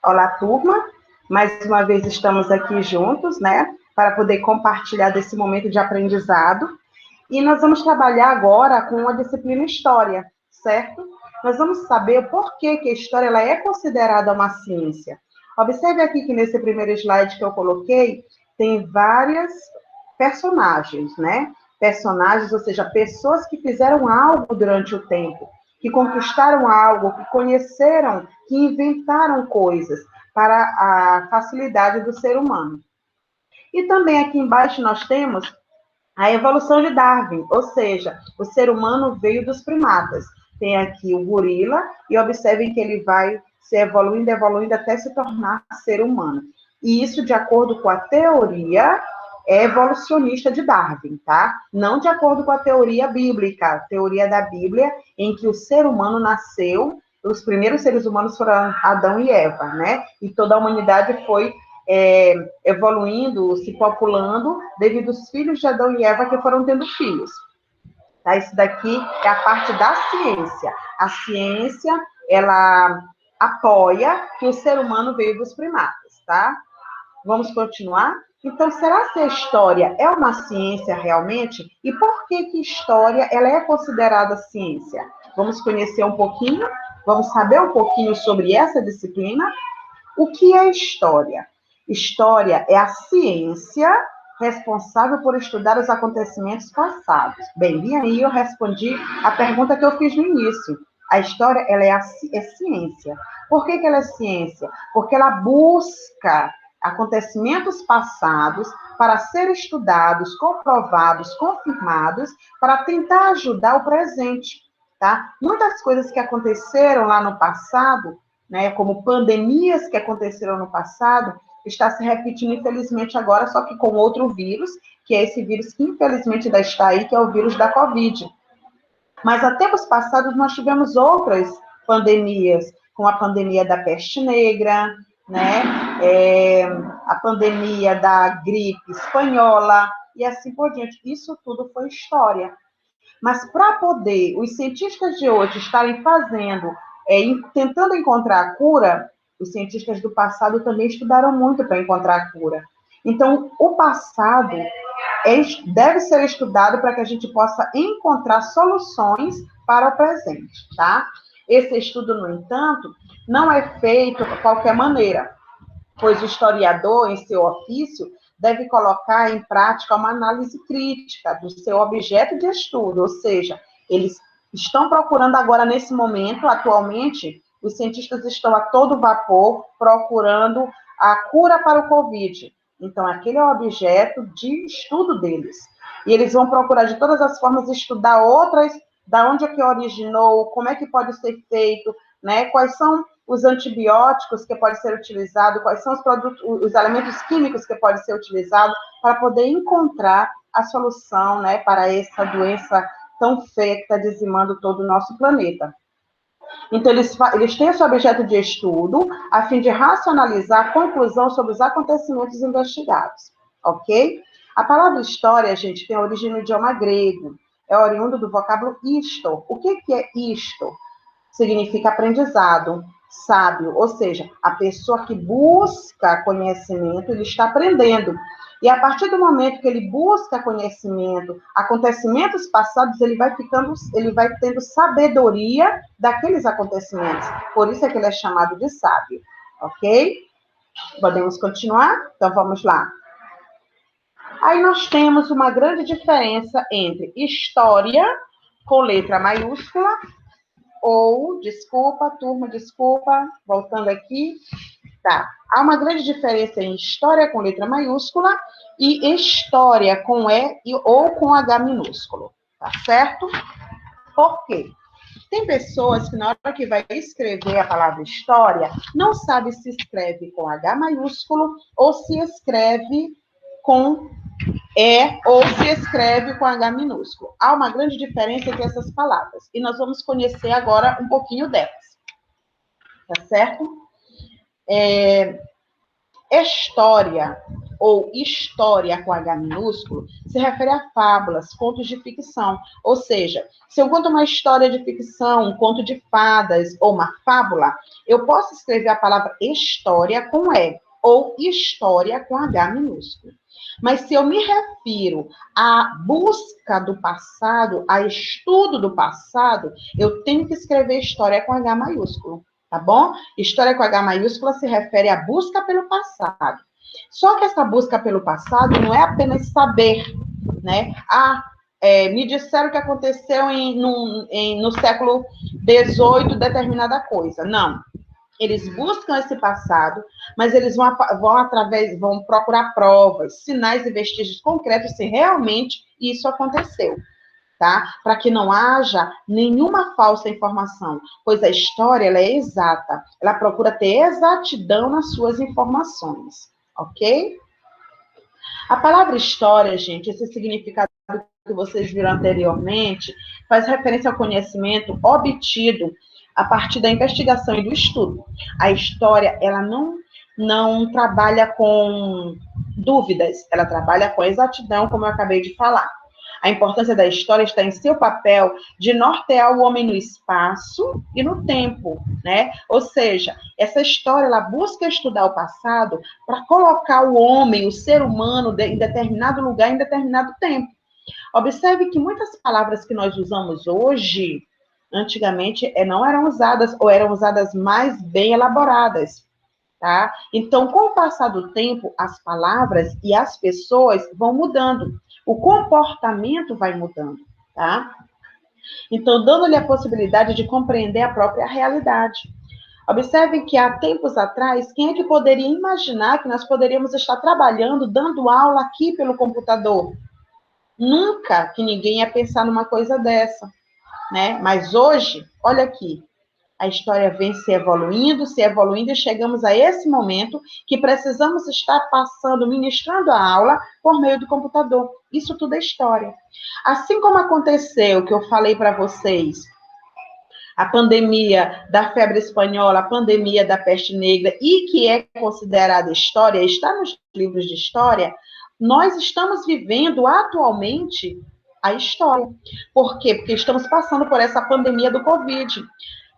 Olá, turma. Mais uma vez estamos aqui juntos, né, para poder compartilhar desse momento de aprendizado. E nós vamos trabalhar agora com a disciplina História, certo? Nós vamos saber o porquê que a história ela é considerada uma ciência. Observe aqui que nesse primeiro slide que eu coloquei, tem várias personagens, né? Personagens, ou seja, pessoas que fizeram algo durante o tempo, que conquistaram algo, que conheceram, que inventaram coisas para a facilidade do ser humano. E também aqui embaixo nós temos a evolução de Darwin, ou seja, o ser humano veio dos primatas. Tem aqui o gorila, e observem que ele vai se evoluindo, evoluindo até se tornar ser humano. E isso de acordo com a teoria evolucionista de Darwin, tá? Não de acordo com a teoria bíblica, a teoria da Bíblia, em que o ser humano nasceu, os primeiros seres humanos foram Adão e Eva, né? E toda a humanidade foi evoluindo, se populando, devido aos filhos de Adão e Eva que foram tendo filhos. Tá? Isso daqui é a parte da ciência. A ciência, ela apoia que o ser humano veio dos primatas, tá? Vamos continuar? Então, será que a história é uma ciência realmente? E por que história ela é considerada ciência? Vamos conhecer um pouquinho? Vamos saber um pouquinho sobre essa disciplina? O que é história? História é a ciência responsável por estudar os acontecimentos passados. Bem, e aí eu respondi a pergunta que eu fiz no início. A história, ela é ciência. Por que ela é ciência? Porque ela busca acontecimentos passados para serem estudados, comprovados, confirmados, para tentar ajudar o presente, tá? Muitas coisas que aconteceram lá no passado, né, como pandemias que aconteceram no passado, está se repetindo, infelizmente, agora, só que com outro vírus, que é esse vírus que, infelizmente, ainda está aí, que é o vírus da Covid. Mas, há tempos passados, nós tivemos outras pandemias, como a pandemia da peste negra, né, a pandemia da gripe espanhola, e assim por diante. Isso tudo foi história. Mas para poder os cientistas de hoje estarem fazendo, tentando encontrar a cura, os cientistas do passado também estudaram muito para encontrar a cura. Então, o passado deve ser estudado para que a gente possa encontrar soluções para o presente, tá? Esse estudo, no entanto, não é feito de qualquer maneira, pois o historiador, em seu ofício, deve colocar em prática uma análise crítica do seu objeto de estudo, ou seja, eles estão procurando agora, nesse momento, atualmente, os cientistas estão a todo vapor procurando a cura para o Covid. Então, aquele é o objeto de estudo deles. E eles vão procurar, de todas as formas, estudar outras, da onde é que originou, como é que pode ser feito, né? Quais são os antibióticos que pode ser utilizado, quais são os produtos, os elementos químicos que pode ser utilizado para poder encontrar a solução, né, para essa doença tão feia que está dizimando todo o nosso planeta. Então, eles têm esse objeto de estudo a fim de racionalizar a conclusão sobre os acontecimentos investigados, ok? A palavra história, gente, tem origem no idioma grego, é oriundo do vocábulo isto. O que é isto? Significa aprendizado, sábio, ou seja, a pessoa que busca conhecimento, ele está aprendendo. E a partir do momento que ele busca conhecimento, acontecimentos passados, ele vai tendo sabedoria daqueles acontecimentos. Por isso é que ele é chamado de sábio, ok? Podemos continuar? Então vamos lá. Aí nós temos uma grande diferença entre história, com letra maiúscula, ou, desculpa, turma, desculpa, voltando aqui, tá. Há uma grande diferença em história com letra maiúscula e história com E ou com H minúsculo, tá certo? Por quê? Tem pessoas que na hora que vai escrever a palavra história, não sabe se escreve com H maiúsculo ou se escreve com ou se escreve com H minúsculo. Há uma grande diferença entre essas palavras. E nós vamos conhecer agora um pouquinho delas. Tá certo? História, ou história com H minúsculo, se refere a fábulas, contos de ficção. Ou seja, se eu conto uma história de ficção, um conto de fadas ou uma fábula, eu posso escrever a palavra história com E, ou história com H minúsculo. Mas se eu me refiro à busca do passado, a estudo do passado, eu tenho que escrever história com H maiúsculo, tá bom? História com H maiúscula se refere à busca pelo passado. Só que essa busca pelo passado não é apenas saber, né? Me disseram que aconteceu no século XVIII determinada coisa. Não. Eles buscam esse passado, mas eles vão procurar provas, sinais e vestígios concretos se realmente isso aconteceu, tá? Para que não haja nenhuma falsa informação, pois a história ela é exata, ela procura ter exatidão nas suas informações, ok? A palavra história, gente, esse significado que vocês viram anteriormente, faz referência ao conhecimento obtido a partir da investigação e do estudo. A história, ela não trabalha com dúvidas, ela trabalha com exatidão, como eu acabei de falar. A importância da história está em seu papel de nortear o homem no espaço e no tempo, né? Ou seja, essa história, ela busca estudar o passado para colocar o homem, o ser humano, em determinado lugar, em determinado tempo. Observe que muitas palavras que nós usamos hoje, antigamente, não eram usadas, ou eram usadas mais bem elaboradas, tá? Então, com o passar do tempo, as palavras e as pessoas vão mudando. O comportamento vai mudando, tá? Então, dando-lhe a possibilidade de compreender a própria realidade. Observem que há tempos atrás, quem é que poderia imaginar que nós poderíamos estar trabalhando, dando aula aqui pelo computador? Nunca que ninguém ia pensar numa coisa dessa, né? Mas hoje, olha aqui, a história vem se evoluindo e chegamos a esse momento que precisamos estar passando, ministrando a aula por meio do computador. Isso tudo é história. Assim como aconteceu, que eu falei para vocês, a pandemia da febre espanhola, a pandemia da peste negra, e que é considerada história, está nos livros de história, nós estamos vivendo atualmente a história. Por quê? Porque estamos passando por essa pandemia do Covid.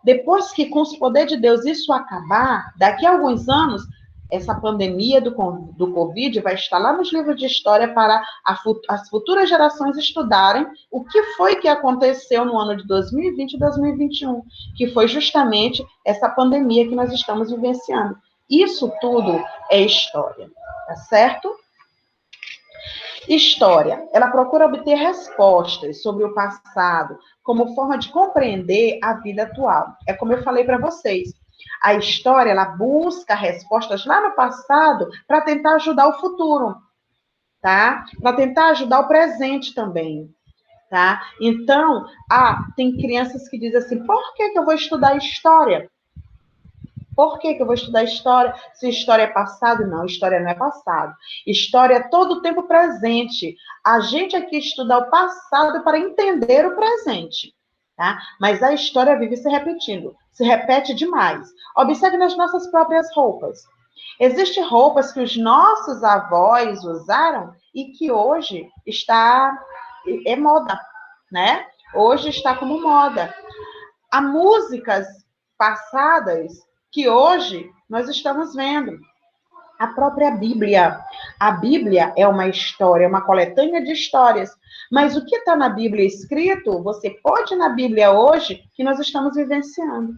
Depois que, com o poder de Deus, isso acabar, daqui a alguns anos, essa pandemia do Covid vai estar lá nos livros de história para as futuras gerações estudarem o que foi que aconteceu no ano de 2020 e 2021, que foi justamente essa pandemia que nós estamos vivenciando. Isso tudo é história, tá certo? História, ela procura obter respostas sobre o passado como forma de compreender a vida atual. É como eu falei para vocês. A história, ela busca respostas lá no passado para tentar ajudar o futuro, tá? Para tentar ajudar o presente também, tá? Então, tem crianças que dizem assim, por que eu vou estudar história? Por que eu vou estudar história se história é passado? Não, história não é passado. História é todo o tempo presente. A gente aqui estuda o passado para entender o presente, tá? Mas a história vive se repetindo, se repete demais. Observe nas nossas próprias roupas. Existem roupas que os nossos avós usaram e que hoje é moda, né? Hoje está como moda. Há músicas passadas que hoje nós estamos vendo. A própria Bíblia. A Bíblia é uma história, uma coletânea de histórias. Mas o que está na Bíblia escrito, você pode ir na Bíblia hoje, que nós estamos vivenciando.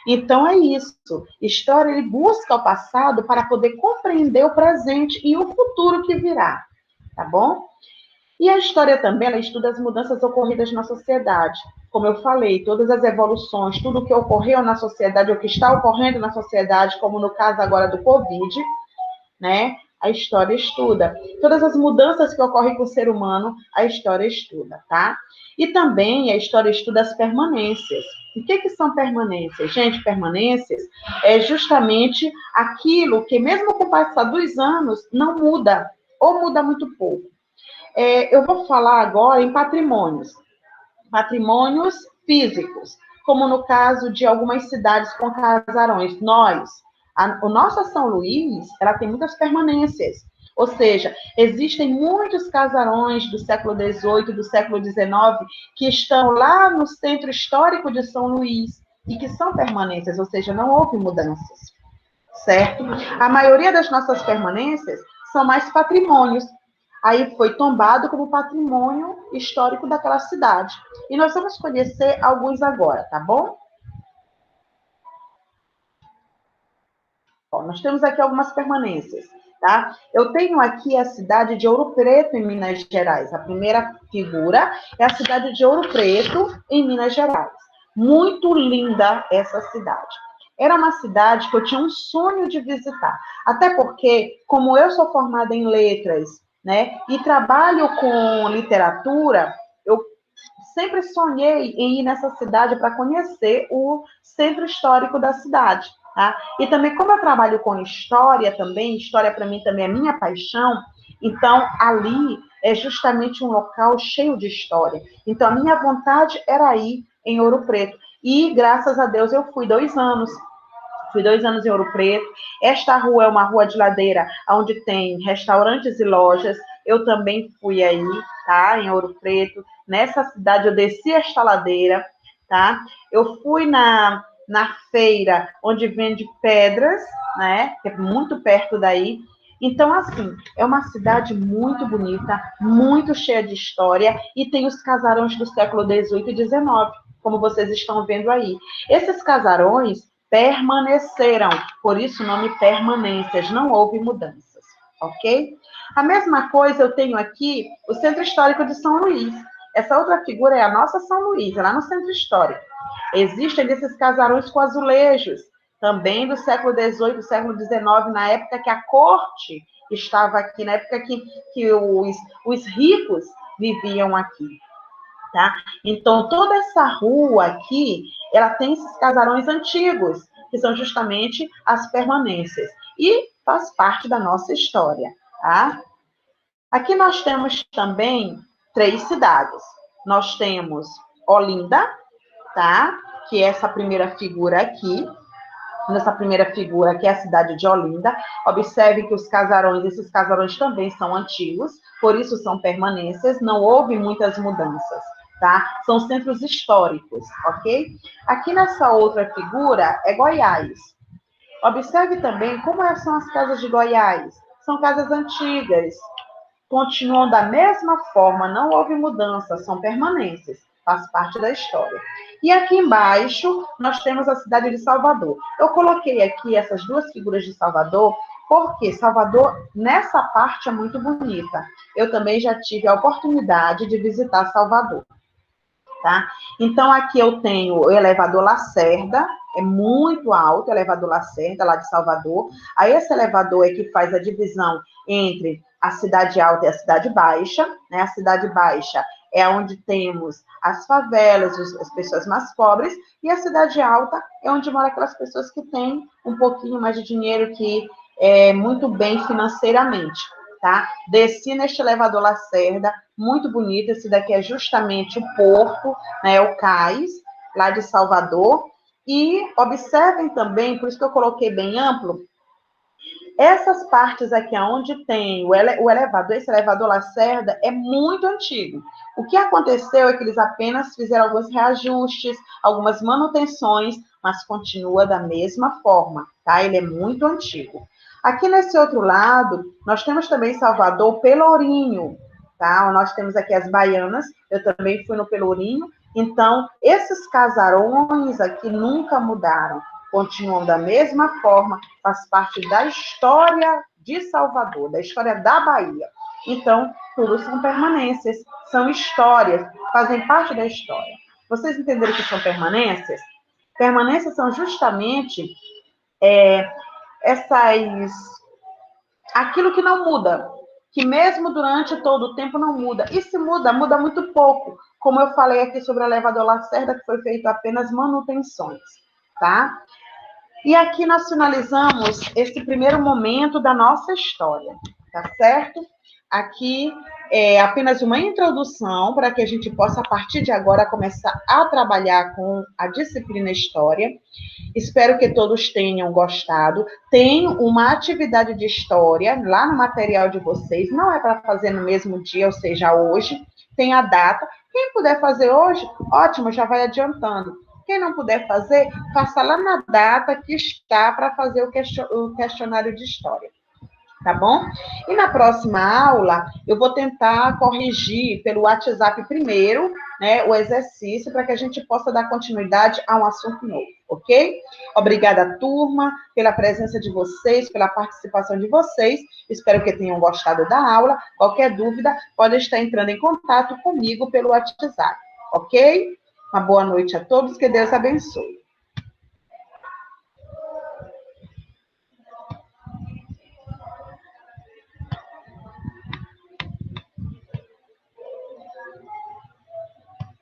Então é isso. História, ele busca o passado para poder compreender o presente e o futuro que virá. Tá bom? E a história também, ela estuda as mudanças ocorridas na sociedade. Como eu falei, todas as evoluções, tudo o que ocorreu na sociedade, o que está ocorrendo na sociedade, como no caso agora do Covid, né? A história estuda. Todas as mudanças que ocorrem com o ser humano, a história estuda, tá? E também a história estuda as permanências. O que são permanências? Gente, permanências é justamente aquilo que, mesmo com o passar dos anos, não muda, ou muda muito pouco. Eu vou falar agora em patrimônios físicos, como no caso de algumas cidades com casarões. Nós, O nosso São Luís, ela tem muitas permanências. Ou seja, existem muitos casarões do século XVIII, do século XIX, que estão lá no centro histórico de São Luís e que são permanências, ou seja, não houve mudanças, certo? A maioria das nossas permanências são mais patrimônios. Aí foi tombado como patrimônio histórico daquela cidade. E nós vamos conhecer alguns agora, tá bom? Ó, nós temos aqui algumas permanências, tá? Eu tenho aqui a cidade de Ouro Preto, em Minas Gerais. A primeira figura é a cidade de Ouro Preto, em Minas Gerais. Muito linda essa cidade. Era uma cidade que eu tinha um sonho de visitar. Até porque, como eu sou formada em letras, né, e trabalho com literatura, eu sempre sonhei em ir nessa cidade para conhecer o centro histórico da cidade. Tá? E também, como eu trabalho com história também, história para mim também é minha paixão, então ali é justamente um local cheio de história. Então, a minha vontade era ir em Ouro Preto. E, graças a Deus, eu fui 2 anos. Fui 2 anos em Ouro Preto. Esta rua é uma rua de ladeira, onde tem restaurantes e lojas. Eu também fui aí, tá? Em Ouro Preto. Nessa cidade eu desci esta ladeira, tá? Eu fui na feira onde vende pedras, né? Que é muito perto daí. Então, assim, é uma cidade muito bonita, muito cheia de história e tem os casarões do século XVIII e XIX, como vocês estão vendo aí. Esses casarões permaneceram, por isso o nome permanências, não houve mudanças, ok? A mesma coisa eu tenho aqui o Centro Histórico de São Luís. Essa outra figura é a nossa São Luís, é lá no Centro Histórico. Existem desses casarões com azulejos, também do século XVIII, do século XIX, na época que a corte estava aqui, na época que os ricos viviam aqui. Tá? Então, toda essa rua aqui, ela tem esses casarões antigos, que são justamente as permanências. E faz parte da nossa história. Tá? Aqui nós temos também 3 cidades. Nós temos Olinda, tá? Que é essa primeira figura aqui. Nessa primeira figura, que é a cidade de Olinda. Observe que esses casarões também são antigos, por isso são permanências, não houve muitas mudanças, tá? São centros históricos, ok? Aqui nessa outra figura é Goiás. Observe também como são as casas de Goiás. São casas antigas, continuam da mesma forma, não houve mudança, são permanências, faz parte da história. E aqui embaixo, nós temos a cidade de Salvador. Eu coloquei aqui essas 2 figuras de Salvador, porque Salvador, nessa parte, é muito bonita. Eu também já tive a oportunidade de visitar Salvador. Tá? Então, aqui eu tenho o elevador Lacerda, é muito alto, o elevador Lacerda, lá de Salvador. Aí, esse elevador é que faz a divisão entre a cidade alta e a cidade baixa, né? A cidade baixa é onde temos as favelas, as pessoas mais pobres, e a cidade alta é onde moram aquelas pessoas que têm um pouquinho mais de dinheiro, que é muito bem financeiramente. Tá? Desci neste elevador Lacerda, muito bonito. Esse daqui é justamente o porto, né, o cais, lá de Salvador. E observem também, por isso que eu coloquei bem amplo, essas partes aqui onde tem o elevador, esse elevador Lacerda, é muito antigo. O que aconteceu é que eles apenas fizeram alguns reajustes, algumas manutenções, mas continua da mesma forma, tá? Ele é muito antigo. Aqui nesse outro lado, nós temos também Salvador Pelourinho, tá? Nós temos aqui as Baianas, eu também fui no Pelourinho. Então, esses casarões aqui nunca mudaram, continuam da mesma forma, faz parte da história de Salvador, da história da Bahia. Então, tudo são permanências, são histórias, fazem parte da história. Vocês entenderam o que são permanências? Permanências são justamente aquilo que não muda, que mesmo durante todo o tempo não muda. E se muda, muda muito pouco. Como eu falei aqui sobre o elevador Lacerda, que foi feito apenas manutenções, tá? E aqui nós finalizamos esse primeiro momento da nossa história, tá certo? Aqui é apenas uma introdução para que a gente possa, a partir de agora, começar a trabalhar com a disciplina História. Espero que todos tenham gostado. Tem uma atividade de História lá no material de vocês. Não é para fazer no mesmo dia, ou seja, hoje. Tem a data. Quem puder fazer hoje, ótimo, já vai adiantando. Quem não puder fazer, faça lá na data que está para fazer o questionário de História. Tá bom? E na próxima aula, eu vou tentar corrigir pelo WhatsApp primeiro, né, o exercício, para que a gente possa dar continuidade a um assunto novo, ok? Obrigada, turma, pela presença de vocês, pela participação de vocês. Espero que tenham gostado da aula. Qualquer dúvida, pode estar entrando em contato comigo pelo WhatsApp, ok? Uma boa noite a todos, que Deus abençoe.